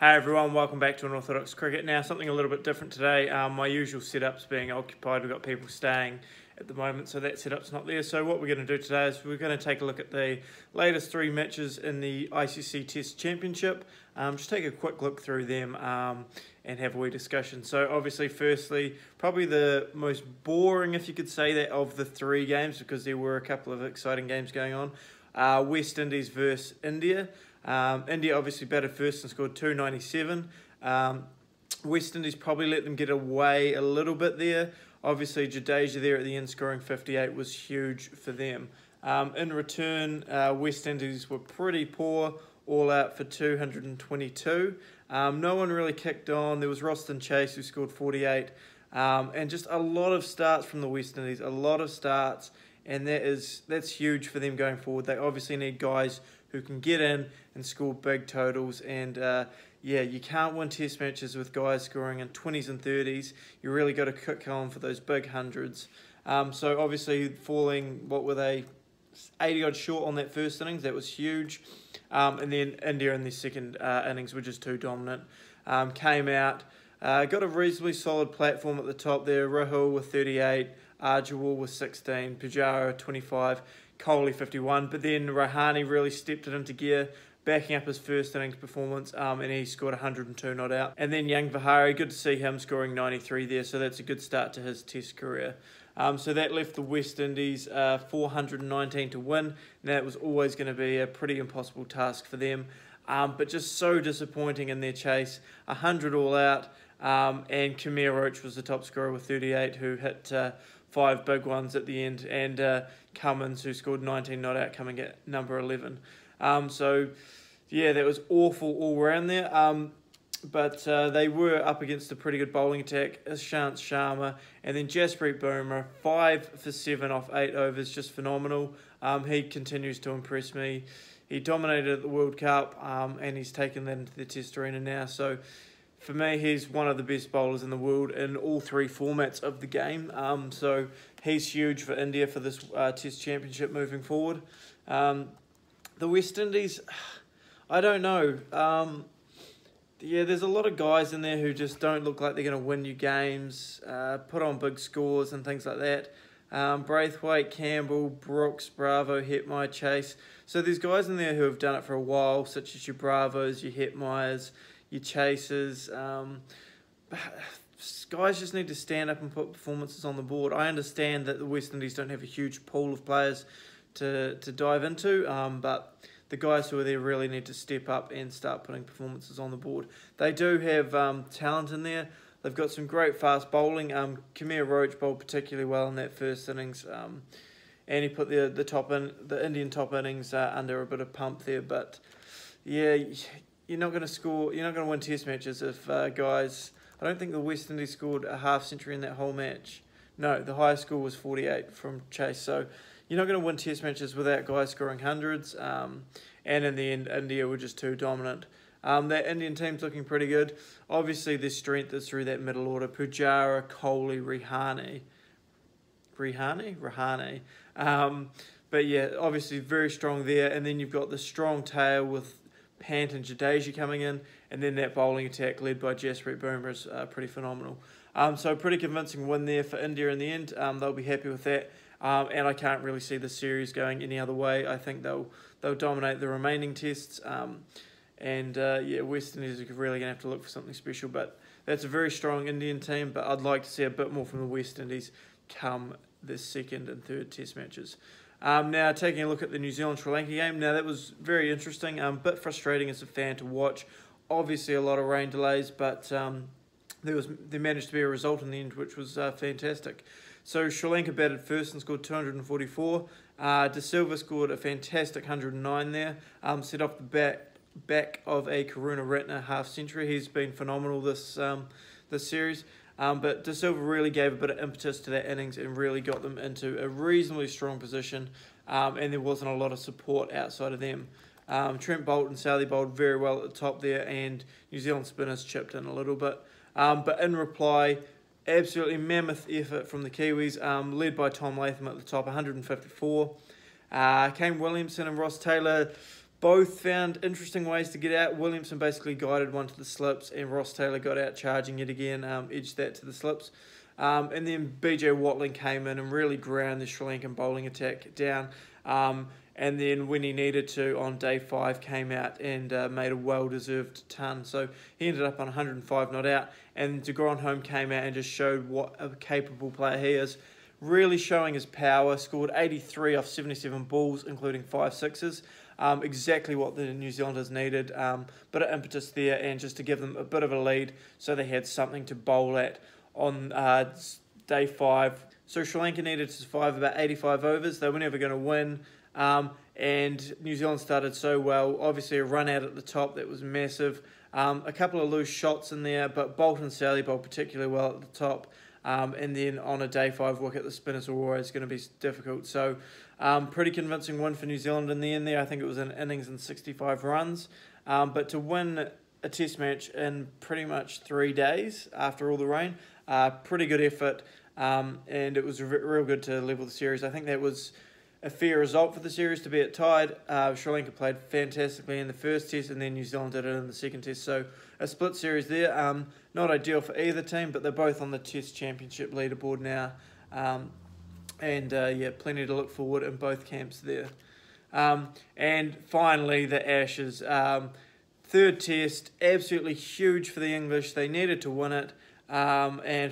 Hey everyone, welcome back to Unorthodox Cricket. Now, something a little bit different today. My usual setup's being occupied. We've got people staying at the moment, so that setup's not there. So what we're going to do today is we're going to take a look at the latest three matches in the ICC Test Championship. Just take a quick look through them and have a wee discussion. So obviously, firstly, probably the most boring, if you could say that, of the three games, because there were a couple of exciting games going on. West Indies versus India. India obviously batted first and scored 297. West Indies probably let them get away a little bit there. Obviously, Jadeja there at the end scoring 58 was huge for them. In return, West Indies were pretty poor, all out for 222. No one really kicked on. There was Roston Chase who scored 48. And just a lot of starts from the West Indies, a lot of starts. And that's huge for them going forward. They obviously need guys who can get in and score big totals. And yeah, you can't win test matches with guys scoring in 20s and 30s. You really got to kick on for those big hundreds. So obviously falling, what were they, 80 odd short on that first innings. That was huge. And then India in the second innings were just too dominant. Came out, got a reasonably solid platform at the top there. Rahul with 38, Arjawal with 16, Pujara 25, Kohli 51, but then Rahane really stepped it into gear, backing up his first innings performance, and he scored 102 not out. And then Young Vihari, good to see him scoring 93 there, so that's a good start to his test career. So that left the West Indies 419 to win, and that was always going to be a pretty impossible task for them, but just so disappointing in their chase. 100 all out, and Khmer Roach was the top scorer with 38, who hit 5 big ones at the end, and Cummins, who scored 19 not out, coming at number 11. So, yeah, that was awful all round there. But they were up against a pretty good bowling attack. Ishant Sharma and then Jasprit Bumrah, 5 for 7 off 8 overs, just phenomenal. He continues to impress me. He dominated at the World Cup, and he's taken that into the Test arena now. So, for me, he's one of the best bowlers in the world in all three formats of the game. So he's huge for India for this Test Championship moving forward. The West Indies, I don't know. Yeah, there's a lot of guys in there who just don't look like they're going to win you games, put on big scores and things like that. Braithwaite, Campbell, Brooks, Bravo, Hetmeyer, Chase. So there's guys in there who have done it for a while, such as your Bravos, your Hetmeyers, your Chasers. Guys just need to stand up and put performances on the board. I understand that the West Indies don't have a huge pool of players to dive into, but the guys who are there really need to step up and start putting performances on the board. They do have talent in there. They've got some great fast bowling. Khmer Roach bowled particularly well in that first innings, and he put the Indian top innings under a bit of pump there. But yeah, you're not going to score. You're not going to win Test matches if guys. I don't think the West Indies scored a half century in that whole match. No, the highest score was 48 from Chase. So you're not going to win Test matches without guys scoring hundreds. And in the end, India were just too dominant. That Indian team's looking pretty good. Obviously, their strength is through that middle order: Pujara, Kohli, Rahane. But yeah, obviously very strong there. And then you've got the strong tail with Pant and Jadeja coming in, and then that bowling attack led by Jasprit Bumrah is pretty phenomenal. So pretty convincing win there for India in the end. They'll be happy with that, and I can't really see the series going any other way. I think they'll dominate the remaining tests, yeah, West Indies are really going to have to look for something special. But that's a very strong Indian team, but I'd like to see a bit more from the West Indies come the second and third Test matches. Now, taking a look at the New Zealand-Sri Lanka game. Now, that was very interesting. A bit frustrating as a fan to watch. Obviously, a lot of rain delays, but there managed to be a result in the end, which was fantastic. So, Sri Lanka batted first and scored 244. De Silva scored a fantastic 109 there. Set off the back of a Karuna Ratne half-century. He's been phenomenal this series. But De Silva really gave a bit of impetus to that innings and really got them into a reasonably strong position, and there wasn't a lot of support outside of them. Trent Boult and Southey bowled very well at the top there, and New Zealand spinners chipped in a little bit. But in reply, absolutely mammoth effort from the Kiwis, led by Tom Latham at the top, 154. Kane Williamson and Ross Taylor Both found interesting ways to get out. Williamson basically guided one to the slips, and Ross Taylor got out charging yet again, edged that to the slips. And then BJ Watling came in and really ground the Sri Lankan bowling attack down. And then when he needed to, on day 5, came out and made a well-deserved ton. So he ended up on 105 not out. And de Grandhomme came out and just showed what a capable player he is. Really showing his power, scored 83 off 77 balls, including 5 sixes. Exactly what the New Zealanders needed. Bit of impetus there, and just to give them a bit of a lead so they had something to bowl at on day 5. So Sri Lanka needed to survive about 85 overs. They were never going to win. And New Zealand started so well. Obviously a run out at the top that was massive. A couple of loose shots in there, but Bolt and Sally bowled particularly well at the top. And then on a day 5 wicket, the spinners were always going to be difficult. So pretty convincing win for New Zealand in the end there. I think it was an innings and 65 runs. But to win a test match in pretty much 3 days after all the rain, pretty good effort. And it was real good to level the series. I think that was a fair result for the series to be at tied. Sri Lanka played fantastically in the first test, and then New Zealand did it in the second test. So a split series there. Not ideal for either team, but they're both on the Test Championship leaderboard now. Yeah, plenty to look forward in both camps there. And finally, the Ashes. Third test, absolutely huge for the English. They needed to win it. And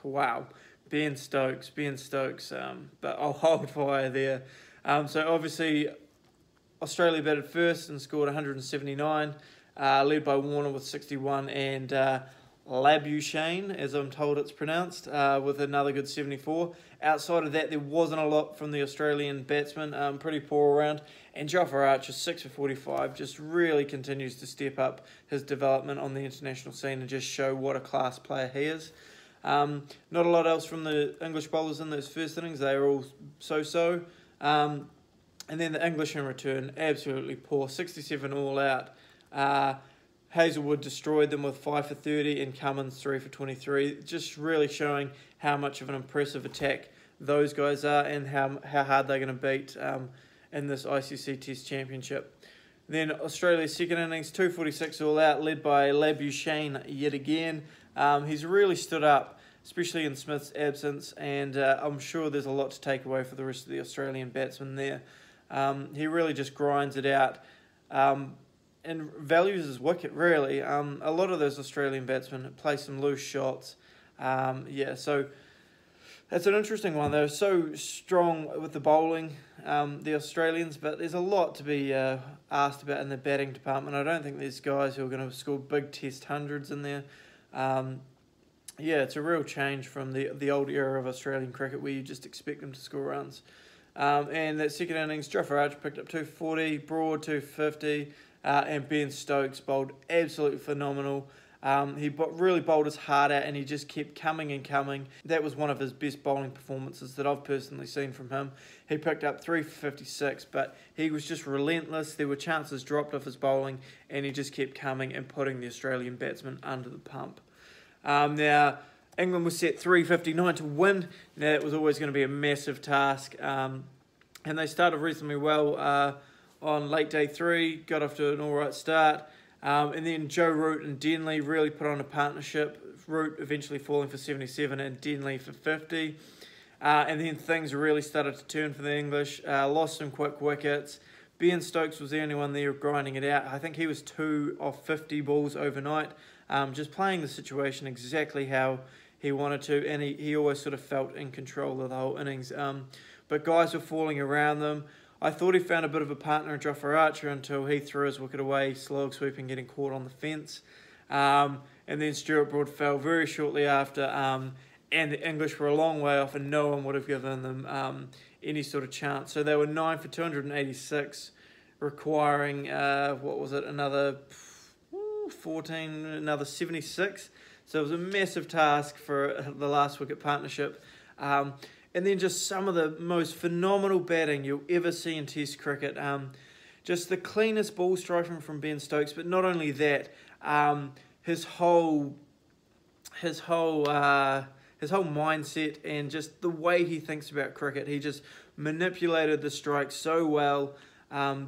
wow, Ben Stokes. But I'll hold fire there. So obviously, Australia batted first and scored 179, led by Warner with 61, and Labuschagne, as I'm told it's pronounced, with another good 74. Outside of that, there wasn't a lot from the Australian batsmen, pretty poor around. And Jofra Archer, 6 for 45, just really continues to step up his development on the international scene and just show what a class player he is. Not a lot else from the English bowlers in those first innings. They were all so-so. And then the English in return, absolutely poor, 67 all out. Hazelwood destroyed them with 5 for 30 and Cummins 3 for 23. Just really showing how much of an impressive attack those guys are and how hard they're going to beat in this ICC Test Championship. Then Australia's second innings, 246 all out, led by Labuschagne yet again. He's really stood up, especially in Smith's absence, and I'm sure there's a lot to take away for the rest of the Australian batsmen there. He really just grinds it out and values his wicket, really. A lot of those Australian batsmen play some loose shots. So that's an interesting one. They're so strong with the bowling, the Australians, but there's a lot to be asked about in the batting department. I don't think there's guys who are going to score big test hundreds in there. It's a real change from the old era of Australian cricket where you just expect them to score runs. And that second innings, Jofra Archer picked up 240, Broad 250, and Ben Stokes bowled absolutely phenomenal. He really bowled his heart out and he just kept coming and coming. That was one of his best bowling performances that I've personally seen from him. He picked up 3 for 56, but he was just relentless. There were chances dropped off his bowling and he just kept coming and putting the Australian batsmen under the pump. Now, England was set 359 to win. Now, that was always going to be a massive task. And they started reasonably well on late day 3, got off to an alright start. And then Joe Root and Denley really put on a partnership. Root eventually falling for 77 and Denley for 50. And then things really started to turn for the English. Lost some quick wickets. Ben Stokes was the only one there grinding it out. I think he was 2 off 50 balls overnight. Just playing the situation exactly how he wanted to. And he always sort of felt in control of the whole innings. But guys were falling around them. I thought he found a bit of a partner in Jofra Archer until he threw his wicket away, slog sweeping, getting caught on the fence. And then Stuart Broad fell very shortly after, and the English were a long way off and no one would have given them any sort of chance. So they were 9 for 286, requiring, another 14, another 76. So it was a massive task for the last wicket partnership. And then just some of the most phenomenal batting you'll ever see in Test cricket. Just the cleanest ball striking from Ben Stokes, but not only that, his whole mindset and just the way he thinks about cricket. He just manipulated the strike so well.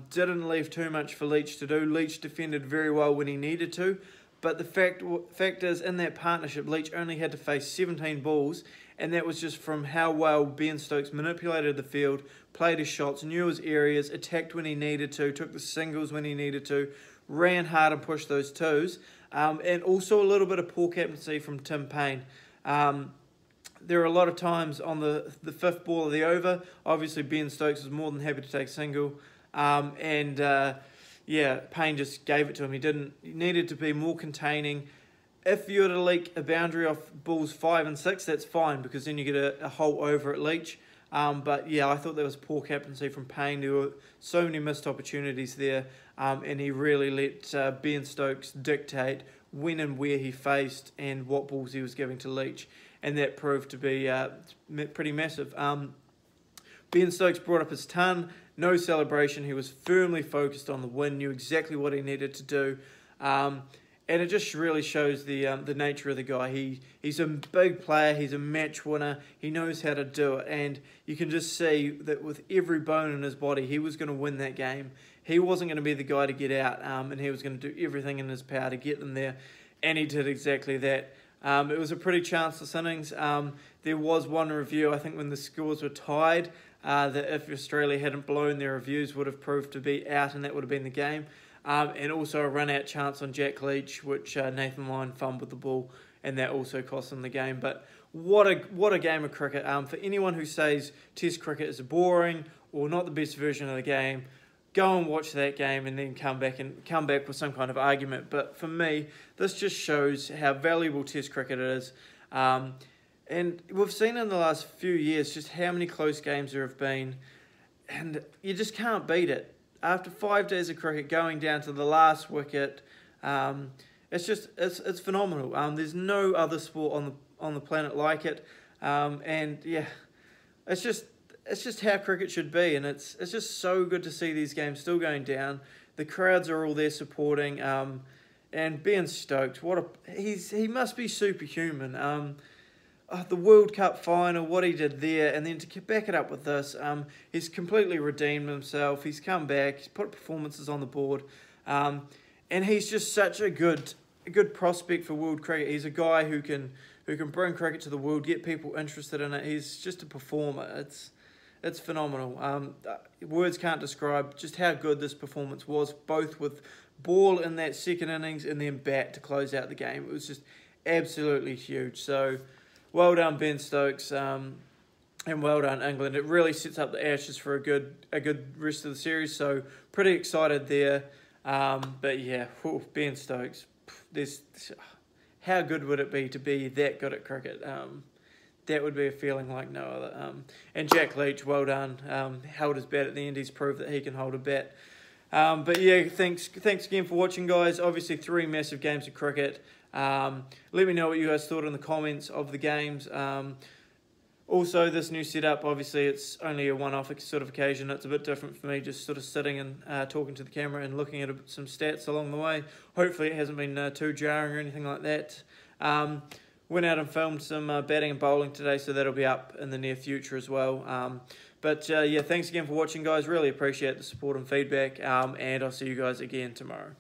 Didn't leave too much for Leach to do. Leach defended very well when he needed to, but the fact is, in that partnership, Leach only had to face 17 balls, and that was just from how well Ben Stokes manipulated the field, played his shots, knew his areas, attacked when he needed to, took the singles when he needed to, ran hard and pushed those twos, and also a little bit of poor captaincy from Tim Payne. There are a lot of times on the fifth ball of the over, obviously Ben Stokes was more than happy to take a single, yeah, Payne just gave it to him. He needed to be more containing. If you were to leak a boundary off balls 5 and 6, that's fine, because then you get a whole over at Leach. But yeah, I thought there was poor captaincy from Payne. There were so many missed opportunities there, and he really let Ben Stokes dictate when and where he faced and what balls he was giving to Leach, and that proved to be pretty massive. Ben Stokes brought up his ton, no celebration. He was firmly focused on the win, knew exactly what he needed to do. And it just really shows the nature of the guy. He's a big player. He's a match winner. He knows how to do it. And you can just see that with every bone in his body, he was going to win that game. He wasn't going to be the guy to get out, and he was going to do everything in his power to get them there. And he did exactly that. It was a pretty chanceless innings. There was one review, I think, when the scores were tied, that if Australia hadn't blown, their reviews would have proved to be out, and that would have been the game. And also a run-out chance on Jack Leach, which Nathan Lyon fumbled the ball, and that also cost them the game. But what a game of cricket. For anyone who says Test cricket is boring or not the best version of the game, go and watch that game and then come back with some kind of argument. But for me, this just shows how valuable Test cricket is. And we've seen in the last few years just how many close games there have been, and you just can't beat it. After 5 days of cricket, going down to the last wicket, it's phenomenal. There's no other sport on the planet like it, and yeah, it's just how cricket should be, and it's just so good to see these games still going down. The crowds are all there supporting, and Ben Stokes, he must be superhuman. The World Cup final, what he did there, and then to back it up with this, he's completely redeemed himself. He's come back, he's put performances on the board, and he's just such a good prospect for world cricket. He's a guy who can bring cricket to the world, get people interested in it. He's just a performer. It's phenomenal. Words can't describe just how good this performance was, both with ball in that second innings and then bat to close out the game. It was just absolutely huge. So, well done, Ben Stokes, and well done, England. It really sets up the Ashes for a good rest of the series. So pretty excited there. But yeah, Ben Stokes. How good would it be to be that good at cricket? That would be a feeling like no other. And Jack Leach, well done. Held his bat at the end. He's proved that he can hold a bat. But yeah, thanks again for watching, guys. Obviously, 3 massive games of cricket. Let me know what you guys thought in the comments of the games. Also, this new setup, obviously, it's only a one-off sort of occasion. It's a bit different for me, just sort of sitting and talking to the camera and looking at some stats along the way. Hopefully, it hasn't been too jarring or anything like that. Went out and filmed some batting and bowling today, so that'll be up in the near future as well. But yeah, thanks again for watching, guys. Really appreciate the support and feedback, and I'll see you guys again tomorrow.